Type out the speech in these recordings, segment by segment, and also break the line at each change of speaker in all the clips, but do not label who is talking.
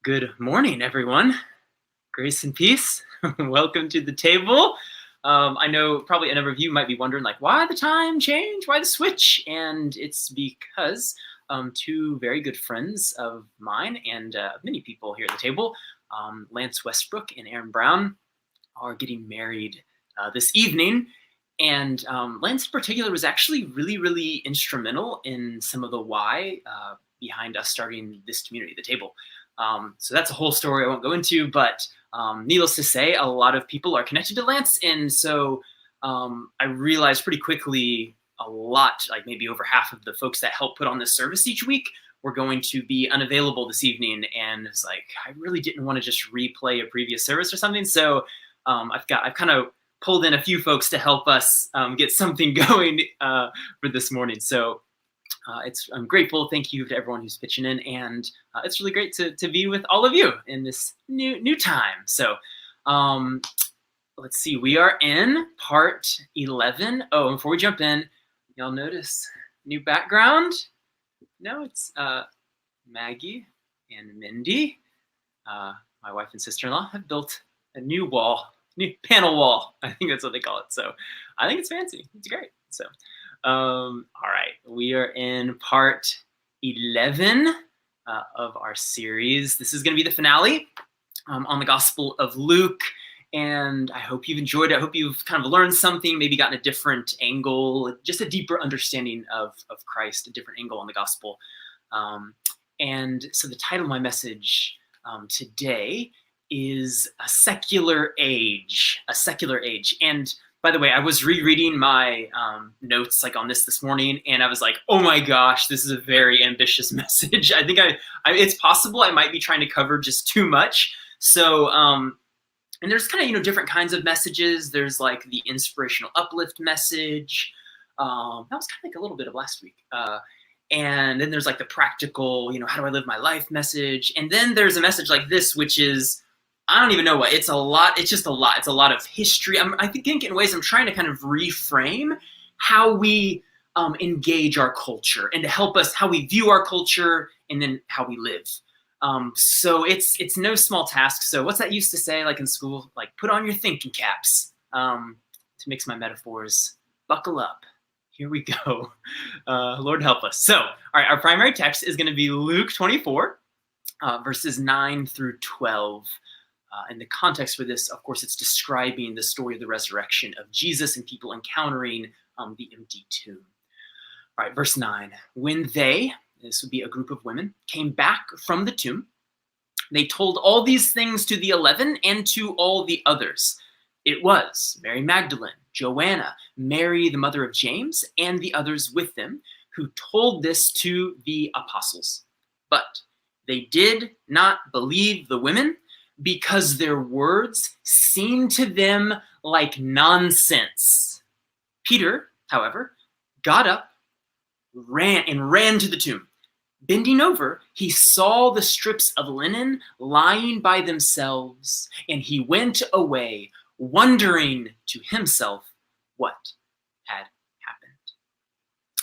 Good morning, everyone. Grace and peace. Welcome to the table. I know probably a number of you might be wondering, like, why the time change? Why the switch? And it's because two very good friends of mine and many people here at the table, Lance Westbrook and Aaron Brown, are getting married this evening. And Lance in particular was actually really, really instrumental in some of the why behind us starting this community, the table. So that's a whole story I won't go into, but needless to say, a lot of people are connected to Lance. And so I realized pretty quickly a lot, like maybe over half of the folks that help put on this service each week were going to be unavailable this evening. And it's like, I really didn't want to just replay a previous service or something. So I've kind of pulled in a few folks to help us get something going for this morning. So I'm grateful. Thank you to everyone who's pitching in, and it's really great to be with all of you in this new time. So let's see. We are in part 11. Oh, and before we jump in, y'all notice new background? No, it's Maggie and Mindy, my wife and sister-in-law, have built a new panel wall. I think that's what they call it. So I think it's fancy. It's great. So. All right, we are in part 11 of our series. This is going to be the finale on the Gospel of Luke, and I hope you've enjoyed it. I hope you've kind of learned something, maybe gotten a different angle, just a deeper understanding of Christ, a different angle on the Gospel. And so the title of my message today is A Secular Age, and by the way, I was rereading my notes like on this morning, and I was like, oh my gosh, this is a very ambitious message. I think it's possible I might be trying to cover just too much. So, and there's kind of, different kinds of messages. There's like the inspirational uplift message. That was kind of like a little bit of last week. And then there's like the practical, how do I live my life message? And then there's a message like this, which is, I don't even know what, it's a lot. It's just a lot. It's a lot of history. I think in ways I'm trying to kind of reframe how we engage our culture and to help us how we view our culture and then how we live. So it's no small task. So what's that used to say like in school? Like put on your thinking caps to mix my metaphors. Buckle up. Here we go. Lord help us. So, all right, our primary text is going to be Luke 24, verses 9 through 12. And the context for this, of course, it's describing the story of the resurrection of Jesus and people encountering the empty tomb. All right, verse 9. When this would be a group of women, came back from the tomb, they told all these things to the 11 and to all the others. It was Mary Magdalene, Joanna, Mary, the mother of James, and the others with them who told this to the apostles. But they did not believe the women, because their words seemed to them like nonsense. Peter, however, got up, ran to the tomb. Bending over, he saw the strips of linen lying by themselves, and he went away, wondering to himself what had happened.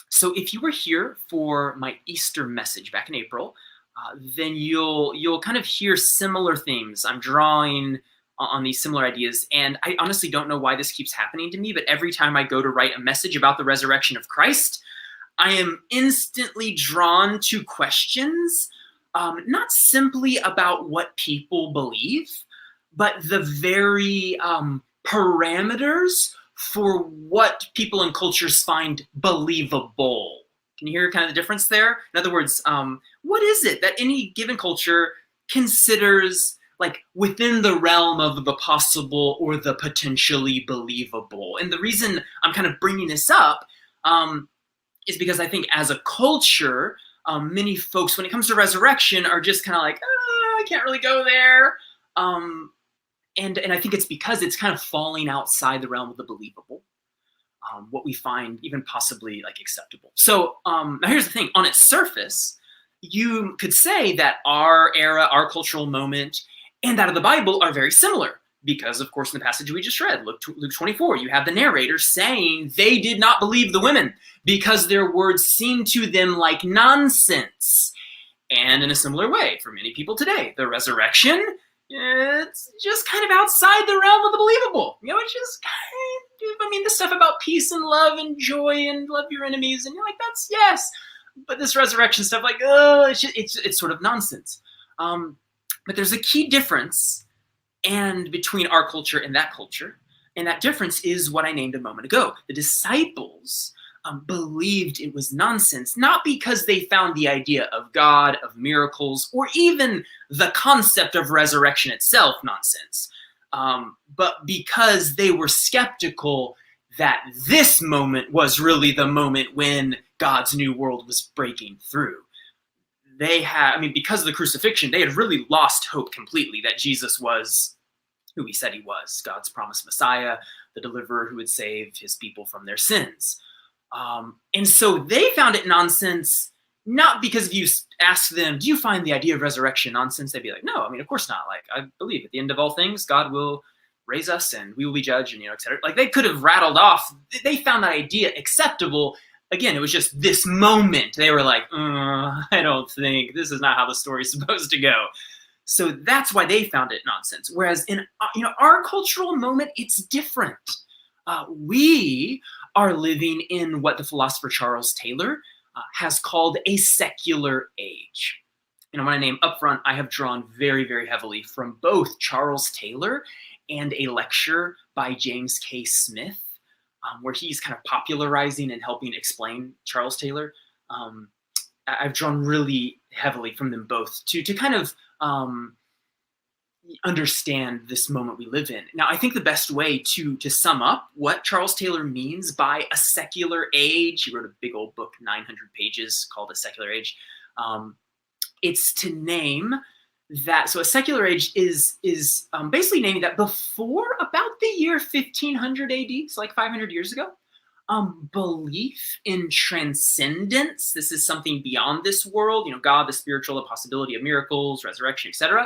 So if you were here for my Easter message back in April, then you'll kind of hear similar themes. I'm drawing on these similar ideas, and I honestly don't know why this keeps happening to me, but every time I go to write a message about the resurrection of Christ, I am instantly drawn to questions, not simply about what people believe, but the very parameters for what people and cultures find believable. Can you hear kind of the difference there? In other words, what is it that any given culture considers like within the realm of the possible or the potentially believable? And the reason I'm kind of bringing this up is because I think as a culture, many folks, when it comes to resurrection, are just kind of like, I can't really go there. And I think it's because it's kind of falling outside the realm of the believable. What we find even possibly like acceptable. So now here's the thing. On its surface, you could say that our era, our cultural moment, and that of the Bible are very similar because, of course, in the passage we just read, Luke 24, you have the narrator saying they did not believe the women because their words seemed to them like nonsense. And in a similar way, for many people today, the resurrection, it's just kind of outside the realm of the believable. It's just kind of, the stuff about peace and love and joy and love your enemies, and you're like, that's yes. But this resurrection stuff, like, it's sort of nonsense. But there's a key difference between our culture and that culture. And that difference is what I named a moment ago. The disciples believed it was nonsense, not because they found the idea of God, of miracles, or even the concept of resurrection itself nonsense, but because they were skeptical that this moment was really the moment when God's new world was breaking through. Because of the crucifixion, they had really lost hope completely that Jesus was who he said he was, God's promised Messiah, the deliverer who would save his people from their sins. And so they found it nonsense, not because if you ask them, do you find the idea of resurrection nonsense? They'd be like, no, of course not. Like, I believe at the end of all things, God will raise us and we will be judged and, et cetera. Like, they could have rattled off. They found that idea acceptable. Again, it was just this moment. They were like, I don't think this is not how the story's supposed to go. So that's why they found it nonsense. Whereas in our cultural moment, it's different. We are living in what the philosopher Charles Taylor has called a secular age. And I want to name up front, I have drawn very, very heavily from both Charles Taylor and a lecture by James K. Smith, where he's kind of popularizing and helping explain Charles Taylor. I've drawn really heavily from them both to kind of understand this moment we live in. Now, I think the best way to sum up what Charles Taylor means by a secular age, he wrote a big old book, 900 pages, called A Secular Age. It's to name that, so a secular age is basically naming that before about the year 1500 AD, so like 500 years ago, belief in transcendence, this is something beyond this world, God, the spiritual, the possibility of miracles, resurrection, etc.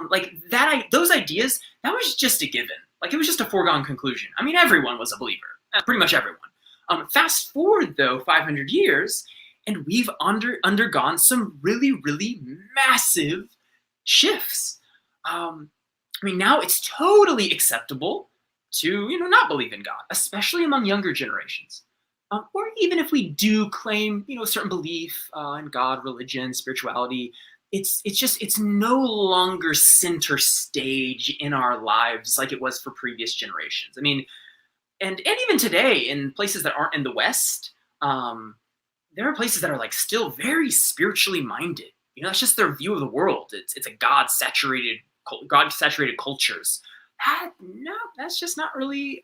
Like that, those ideas, that was just a given. Like, it was just a foregone conclusion. Everyone was a believer, pretty much everyone. Fast forward though 500 years, and we've undergone some really, really massive shifts. Now it's totally acceptable to, not believe in God, especially among younger generations. Or even if we do claim, a certain belief in God, religion, spirituality, it's no longer center stage in our lives like it was for previous generations. And even today in places that aren't in the West, there are places that are like still very spiritually minded. That's just their view of the world. It's a God-saturated cultures. That's just not really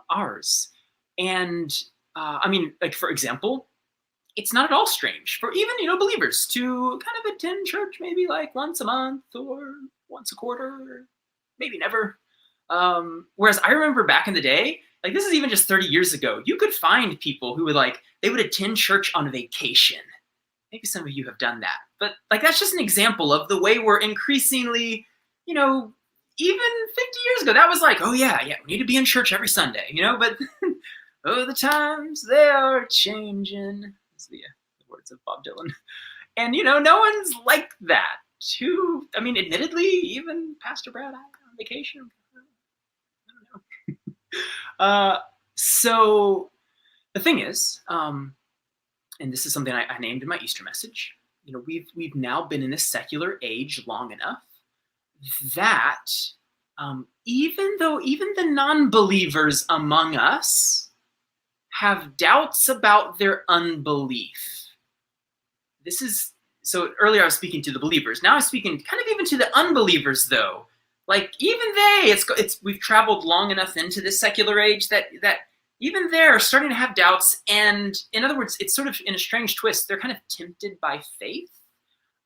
ours. And like, for example, it's not at all strange for even, believers to kind of attend church maybe like once a month or once a quarter, or maybe never. Whereas I remember back in the day, like, this is even just 30 years ago, you could find people who they would attend church on vacation. Maybe some of you have done that, but like, that's just an example of the way we're increasingly, even 50 years ago, that was like, oh yeah, we need to be in church every Sunday, but oh, the times they are changing. That's the words of Bob Dylan. And, no one's like that. Admittedly, even Pastor Brad, on vacation. I don't know. So the thing is, and this is something I named in my Easter message, we've now been in a secular age long enough that even the non-believers among us have doubts about their unbelief. So earlier I was speaking to the believers. Now I'm speaking kind of even to the unbelievers, though. Like, even we've traveled long enough into this secular age that even they're starting to have doubts. And in other words, it's sort of in a strange twist. They're kind of tempted by faith.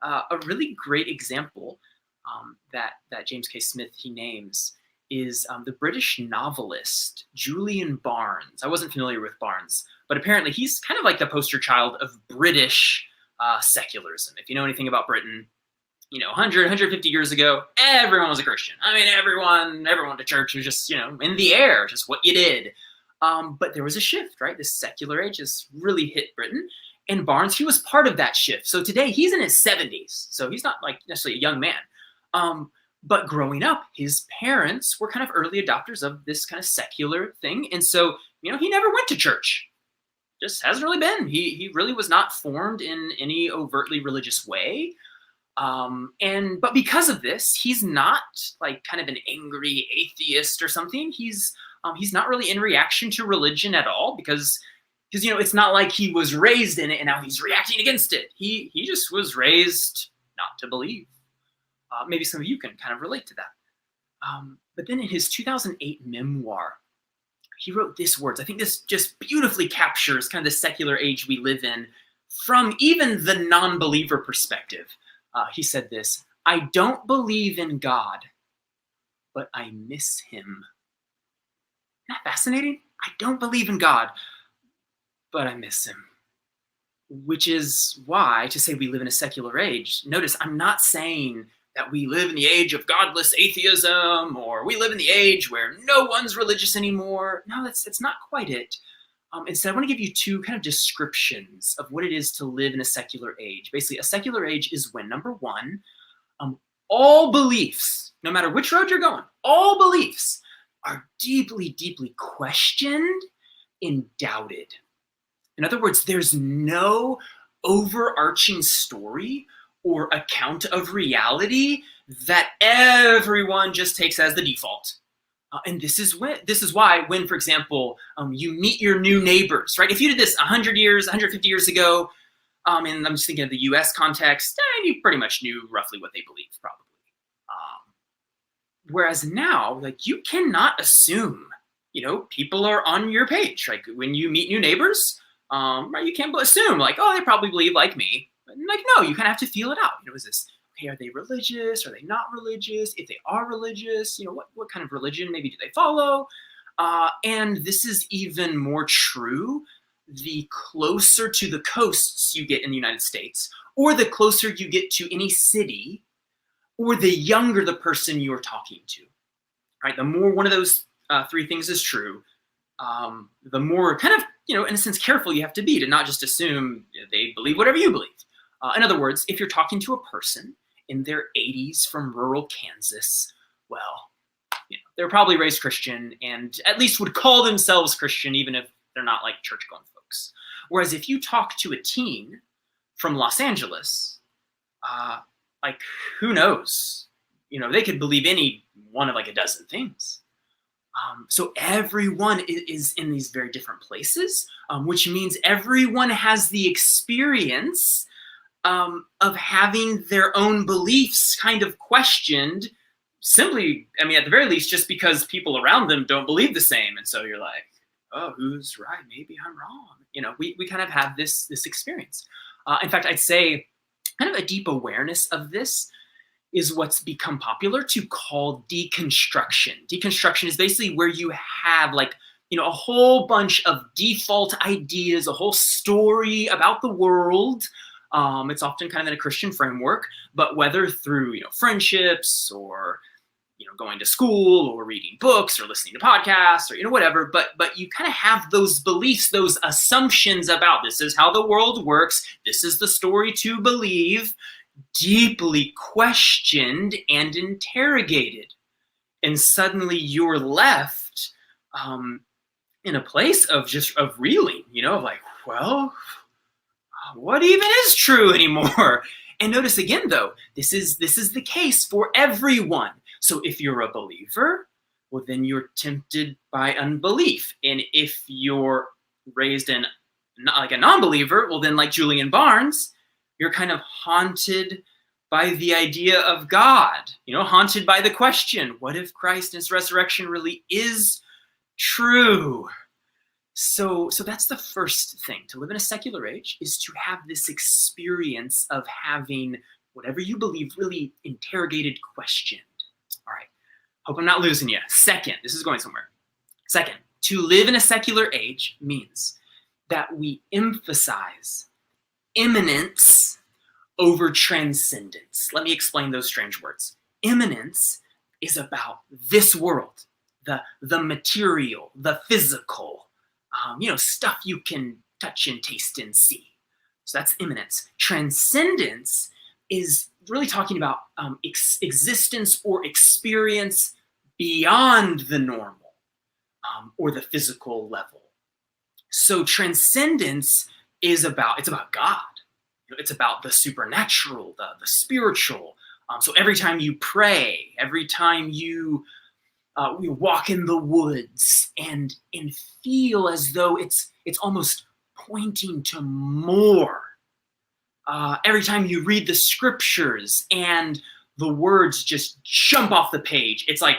A really great example that James K. Smith, he names, is the British novelist Julian Barnes. I wasn't familiar with Barnes, but apparently he's kind of like the poster child of British secularism. If you know anything about Britain, 150 years ago, everyone was a Christian. Everyone to church was just, in the air, just what you did. But there was a shift, right? This secular age has really hit Britain. And Barnes, he was part of that shift. So today he's in his 70s. So he's not like necessarily a young man. But growing up, his parents were kind of early adopters of this kind of secular thing. And so, he never went to church. Just hasn't really been. He really was not formed in any overtly religious way. But because of this, he's not like kind of an angry atheist or something. He's not really in reaction to religion at all because it's not like he was raised in it and now he's reacting against it. He just was raised not to believe. Maybe some of you can kind of relate to that. But then in his 2008 memoir, he wrote these words. I think this just beautifully captures kind of the secular age we live in from even the non-believer perspective. He said this: "I don't believe in God, but I miss him." Isn't that fascinating? I don't believe in God, but I miss him. Which is why, to say we live in a secular age, notice I'm not saying that we live in the age of godless atheism or we live in the age where no one's religious anymore. No, that's not quite it. Instead, I want to give you two kind of descriptions of what it is to live in a secular age. Basically, a secular age is when, number one, all beliefs, no matter which road you're going, all beliefs are deeply, deeply questioned and doubted. In other words, there's no overarching story or account of reality that everyone just takes as the default. And this is why when, for example, you meet your new neighbors, right? If you did this 100 years, 150 years ago, and I'm just thinking of the US context, you pretty much knew roughly what they believed, probably. Whereas now, like, you cannot assume, people are on your page. Like when you meet new neighbors, right, you can't assume like, oh, they probably believe like me. But like, no, you kind of have to feel it out. Is this, okay, are they religious? Are they not religious? If they are religious, what kind of religion maybe do they follow? And this is even more true the closer to the coasts you get in the United States, or the closer you get to any city, or the younger the person you're talking to, right? The more one of those three things is true, the more kind of, in a sense, careful you have to be to not just assume they believe whatever you believe. In other words, if you're talking to a person in their 80s from rural Kansas, well, they're probably raised Christian and at least would call themselves Christian, even if they're not like church-going folks. Whereas if you talk to a teen from Los Angeles, like, who knows? They could believe any one of like a dozen things. So everyone is in these very different places, which means everyone has the experience of having their own beliefs kind of questioned simply, at the very least, just because people around them don't believe the same. And so you're like, oh, who's right? Maybe I'm wrong. We kind of have this experience. In fact, I'd say kind of a deep awareness of this is what's become popular to call deconstruction. Deconstruction is basically where you have like, a whole bunch of default ideas, a whole story about the world. It's often kind of in a Christian framework, but whether through, friendships or, going to school or reading books or listening to podcasts or, whatever, but you kind of have those beliefs, those assumptions about this is how the world works. This is the story to believe, deeply questioned and interrogated. And suddenly you're left in a place of reeling, of like, well, what even is true anymore? And notice again, though, this is the case for everyone. So if you're a believer, well, then you're tempted by unbelief. And if you're raised in like a non-believer, well, then like Julian Barnes, you're kind of haunted by the idea of God, haunted by the question, what if Christ and his resurrection really is true? So that's the first thing. To live in a secular age is to have this experience of having whatever you believe really interrogated, questioned. All right, hope I'm not losing you. Second, this is going somewhere. Second, to live in a secular age means that we emphasize immanence over transcendence. Let me explain those strange words. Immanence is about this world, the material, the physical, stuff you can touch and taste and see. So that's immanence. Transcendence is really talking about existence or experience beyond the normal or the physical level. So transcendence is about God. It's about the supernatural, the spiritual. So every time you pray, every time you walk in the woods and feel as though it's almost pointing to more. Every time you read the scriptures and the words just jump off the page, it's like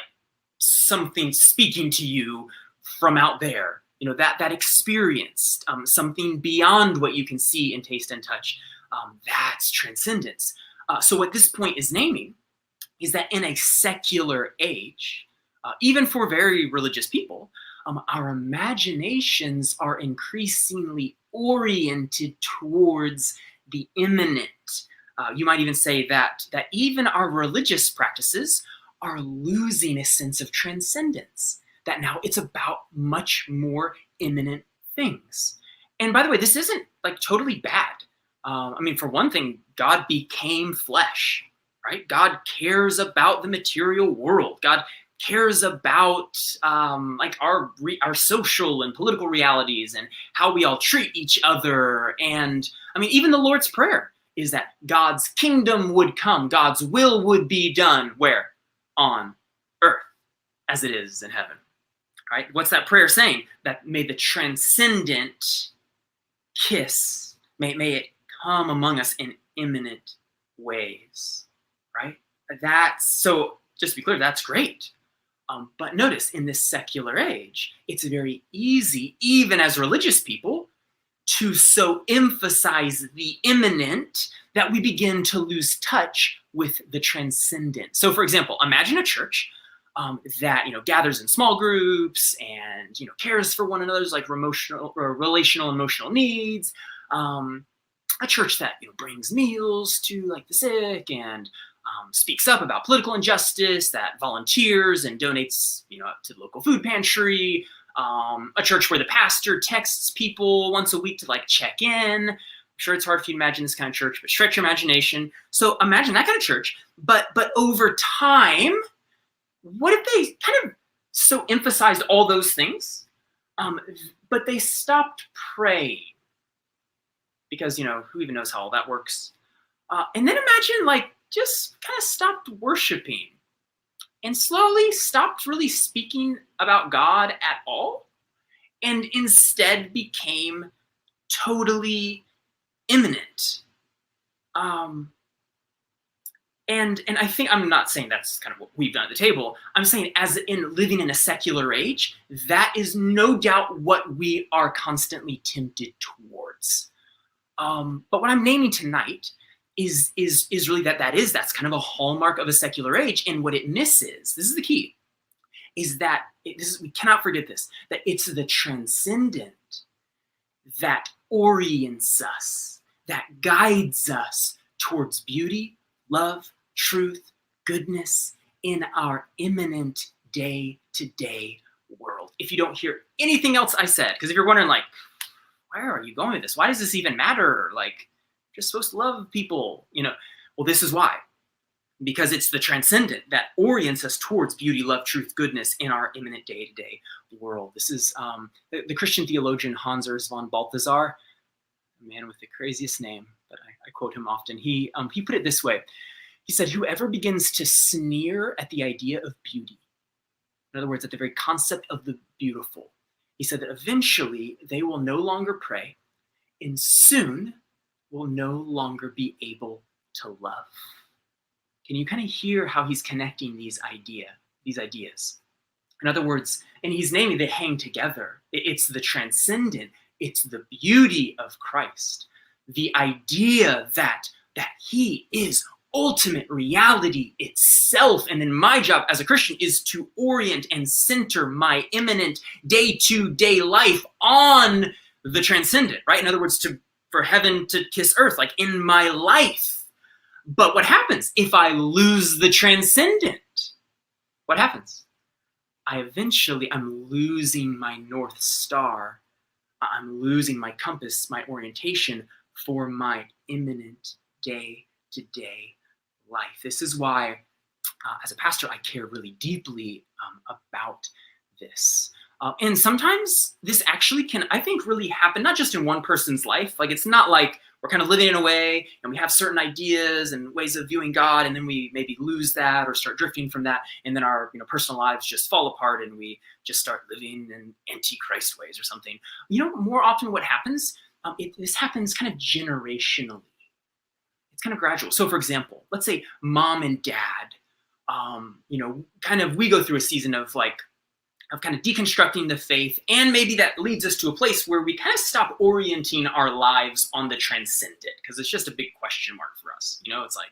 something speaking to you from out there. That experience, something beyond what you can see and taste and touch. That's transcendence. So what this point is naming is that in a secular age, even for very religious people, our imaginations are increasingly oriented towards the immanent. You might even say that even our religious practices are losing a sense of transcendence, that now it's about much more immanent things. And by the way, this isn't like totally bad. For one thing, God became flesh, right? God cares about the material world. God cares about our social and political realities and how we all treat each other. And even the Lord's Prayer is that God's kingdom would come, God's will would be done, where? On earth, as it is in heaven, right? What's that prayer saying? That may the transcendent kiss, may it come among us in immanent ways, right? So just to be clear, that's great. But notice, in this secular age, it's very easy, even as religious people, to so emphasize the immanent that we begin to lose touch with the transcendent. So, for example, imagine a church that gathers in small groups and cares for one another's relational emotional needs. A church that brings meals to the sick and speaks up about political injustice, that volunteers and donates to the local food pantry. A church where the pastor texts people once a week to check in. I'm sure it's hard for you to imagine this kind of church, but stretch your imagination. So imagine that kind of church. But over time, what if they kind of so emphasized all those things, but they stopped praying? Because who even knows how all that works? And then imagine just kind of stopped worshiping and slowly stopped really speaking about God at all, and instead became totally immanent. And I think, I'm not saying that's kind of what we've done at the table. I'm saying, as in living in a secular age, that is no doubt what we are constantly tempted towards. But what I'm naming tonight is really that's kind of a hallmark of a secular age. And what it misses, this is the key, is that we cannot forget this, that it's the transcendent that orients us, that guides us towards beauty, love, truth, goodness in our immanent day-to-day world. If you don't hear anything else I said, because if you're wondering where are you going with this? Why does this even matter? You're supposed to love people, Well, this is why. Because it's the transcendent that orients us towards beauty, love, truth, goodness in our immanent day-to-day world. This is the Christian theologian Hans Urs von Balthasar, a man with the craziest name, but I quote him often. He put it this way. He said, whoever begins to sneer at the idea of beauty, in other words, at the very concept of the beautiful, he said that eventually they will no longer pray and soon will no longer be able to love. Can you kind of hear how he's connecting these ideas? In other words, and he's naming, they hang together. It's the transcendent, it's the beauty of Christ. The idea that he is ultimate reality itself. And then my job as a Christian is to orient and center my immanent day-to-day life on the transcendent, right? In other words, for heaven to kiss earth, in my life. But what happens if I lose the transcendent? What happens? I'm losing my North Star. I'm losing my compass, my orientation for my imminent day-to-day life. This is why, as a pastor, I care really deeply about this. And sometimes this actually can, I think, really happen, not just in one person's life. Like, it's not like we're kind of living in a way and we have certain ideas and ways of viewing God, and then we maybe lose that or start drifting from that, and then our personal lives just fall apart and we just start living in anti-Christ ways or something. More often what happens, this happens kind of generationally. It's kind of gradual. So, for example, let's say mom and dad, we go through a season of kind of deconstructing the faith, and maybe that leads us to a place where we kind of stop orienting our lives on the transcendent, because it's just a big question mark for us. It's like,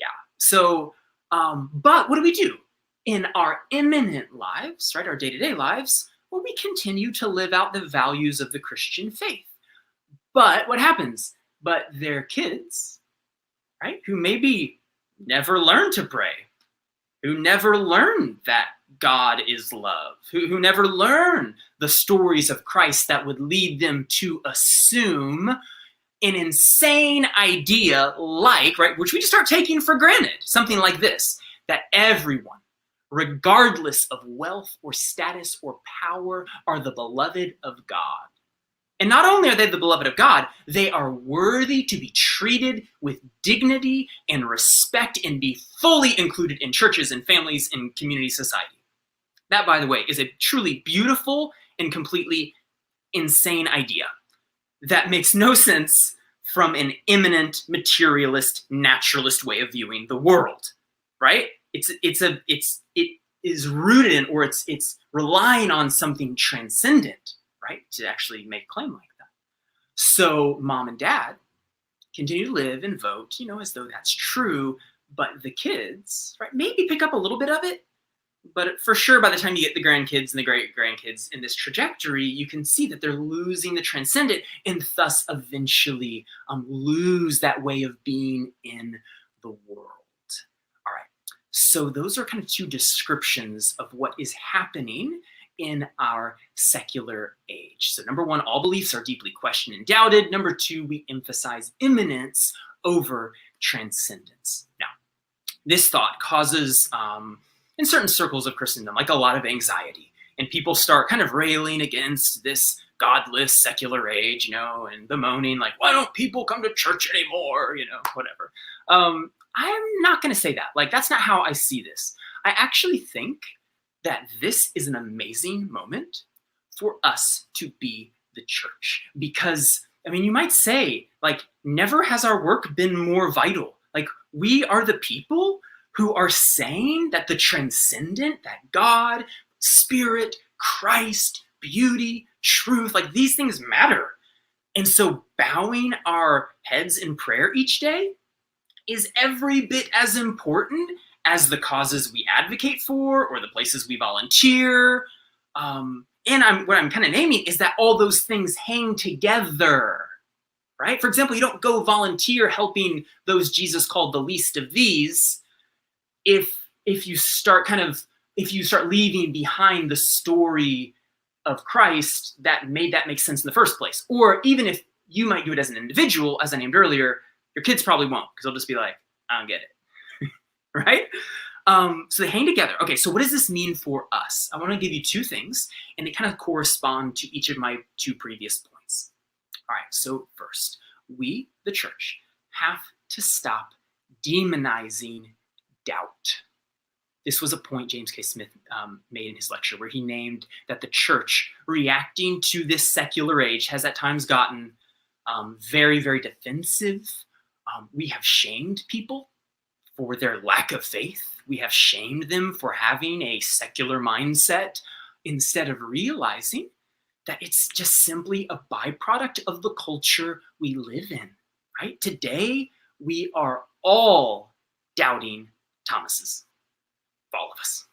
yeah. So, but what do? In our imminent lives, right, our day-to-day lives, well, we continue to live out the values of the Christian faith. But what happens? But their kids, right, who maybe never learned to pray, who never learned that God is love, who never learn the stories of Christ that would lead them to assume an insane idea like, right, which we just start taking for granted, something like this, that everyone, regardless of wealth or status or power, are the beloved of God. And not only are they the beloved of God, they are worthy to be treated with dignity and respect and be fully included in churches and families and community society. That, by the way, is a truly beautiful and completely insane idea that makes no sense from an imminent materialist, naturalist way of viewing the world, right? It is rooted in, or it's relying on something transcendent, right, to actually make a claim like that. So mom and dad continue to live and vote, as though that's true, but the kids, right, maybe pick up a little bit of it. But for sure, by the time you get the grandkids and the great-grandkids in this trajectory, you can see that they're losing the transcendent and thus eventually lose that way of being in the world. All right, so those are kind of two descriptions of what is happening in our secular age. So number one, all beliefs are deeply questioned and doubted. Number two, we emphasize immanence over transcendence. Now, this thought causes in certain circles of Christendom, like a lot of anxiety. And people start kind of railing against this godless secular age, and bemoaning, like, why don't people come to church anymore? Whatever. I'm not going to say that. Like, that's not how I see this. I actually think that this is an amazing moment for us to be the church. Because, you might say, like, never has our work been more vital. Like, we are the people who are saying that the transcendent, that God, Spirit, Christ, beauty, truth, like these things matter. And so bowing our heads in prayer each day is every bit as important as the causes we advocate for or the places we volunteer. And what I'm kind of naming is that all those things hang together, right? For example, you don't go volunteer helping those Jesus called the least of these if you start leaving behind the story of Christ that made that make sense in the first place. Or even if you might do it as an individual, as I named earlier, your kids probably won't, because they'll just be like, I don't get it, right? So they hang together. Okay, so what does this mean for us? I want to give you two things, and they kind of correspond to each of my two previous points. All right, so first, we, the church, have to stop demonizing doubt. This was a point James K. Smith made in his lecture, where he named that the church, reacting to this secular age, has at times gotten very, very defensive. We have shamed people for their lack of faith. We have shamed them for having a secular mindset instead of realizing that it's just simply a byproduct of the culture we live in, right? Today, we are all doubting Thomas's, all of us.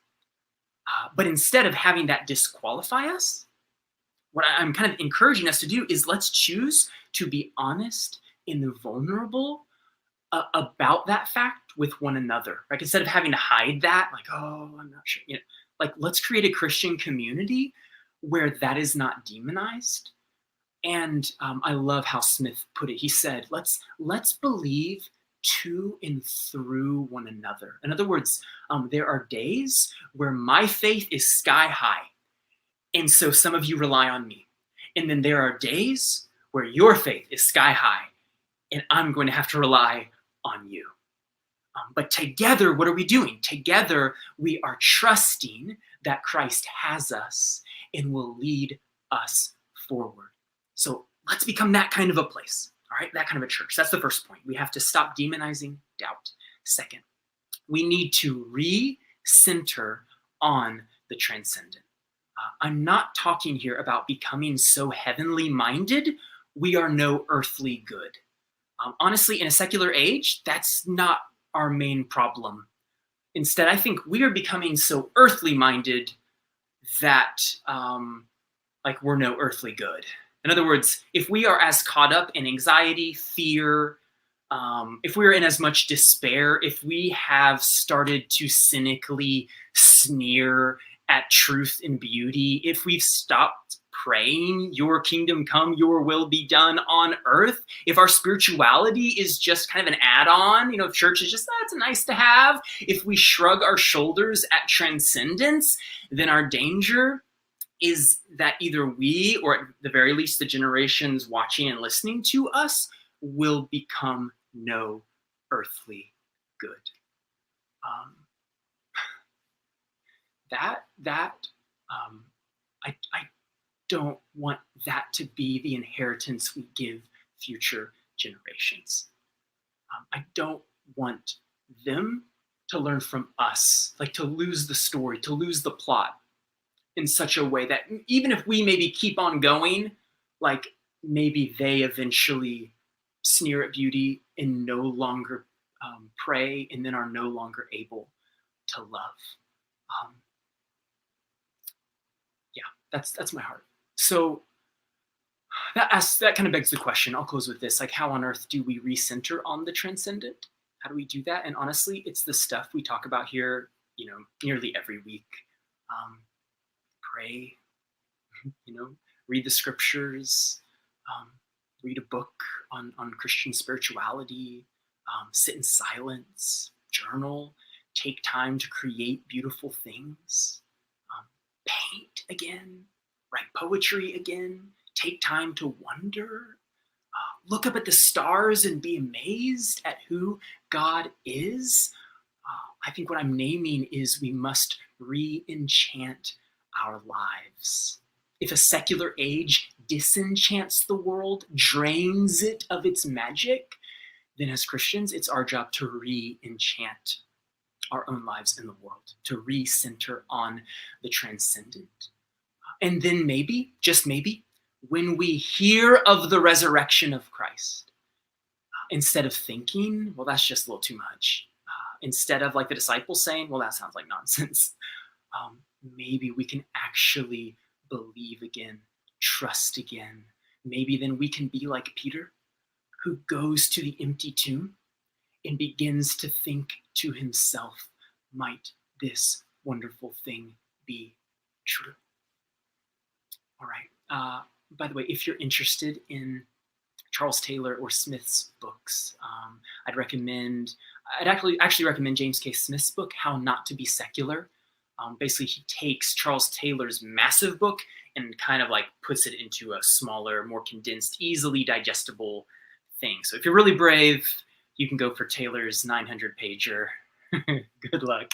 But instead of having that disqualify us, what I'm kind of encouraging us to do is let's choose to be honest and vulnerable about that fact with one another. Like, instead of having to hide that, like, oh, I'm not sure, like, let's create a Christian community where that is not demonized, And I love how Smith put it. He said, let's believe to and through one another. In other words, there are days where my faith is sky high. And so some of you rely on me. And then there are days where your faith is sky high and I'm going to have to rely on you. But together, what are we doing? Together, we are trusting that Christ has us and will lead us forward. So let's become that kind of a place, all right? That kind of a church. That's the first point. We have to stop demonizing doubt. Second, we need to re-center on the transcendent. I'm not talking here about becoming so heavenly minded we are no earthly good. Honestly, in a secular age, that's not our main problem. Instead, I think we are becoming so earthly minded that like we're no earthly good. In other words, if we are as caught up in anxiety, fear, if we're in as much despair, if we have started to cynically sneer at truth and beauty, if we've stopped praying, your kingdom come, your will be done on earth, if our spirituality is just kind of an add-on, if church is just, that's nice to have, if we shrug our shoulders at transcendence, then our danger is that either we, or at the very least the generations watching and listening to us, will become no earthly good. I don't want that to be the inheritance we give future generations. I don't want them to learn from us, like to lose the story, to lose the plot in such a way that even if we maybe keep on going, like maybe they eventually sneer at beauty and no longer pray and then are no longer able to love. That's my heart. So that kind of begs the question. I'll close with this: like, how on earth do we recenter on the transcendent? How do we do that? And honestly, it's the stuff we talk about here, nearly every week. Pray, read the scriptures, read a book on Christian spirituality, sit in silence, journal, take time to create beautiful things, paint again, write poetry again, take time to wonder, look up at the stars and be amazed at who God is. I think what I'm naming is we must re-enchant our lives. If a secular age disenchants the world, drains it of its magic, then as Christians, it's our job to re-enchant our own lives in the world, to re-center on the transcendent. And then maybe, just maybe, when we hear of the resurrection of Christ, instead of thinking, well, that's just a little too much, instead of like the disciples saying, well, that sounds like nonsense, maybe we can actually believe again, trust again. Maybe then we can be like Peter, who goes to the empty tomb and begins to think to himself, might this wonderful thing be true? All right. By the way, if you're interested in Charles Taylor or Smith's books, I'd actually recommend James K. Smith's book, How Not to Be Secular. Basically, he takes Charles Taylor's massive book and kind of like puts it into a smaller, more condensed, easily digestible thing. So if you're really brave, you can go for Taylor's 900-pager. Good luck.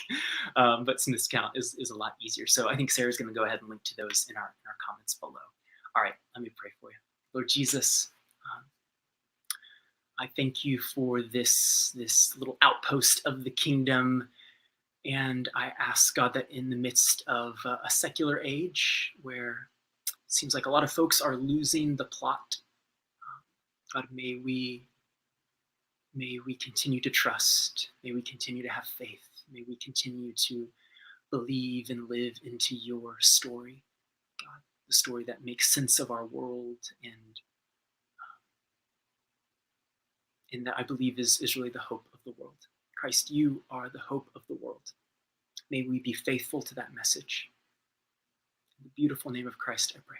But Smith's count is a lot easier. So I think Sarah's going to go ahead and link to those in our comments below. All right, let me pray for you. Lord Jesus, I thank you for this little outpost of the kingdom. And I ask, God, that in the midst of a secular age where it seems like a lot of folks are losing the plot, God, may we continue to trust. May we continue to have faith. May we continue to believe and live into your story, God, the story that makes sense of our world and that I believe is really the hope of the world. Christ, you are the hope of the world. May we be faithful to that message. In the beautiful name of Christ, I pray.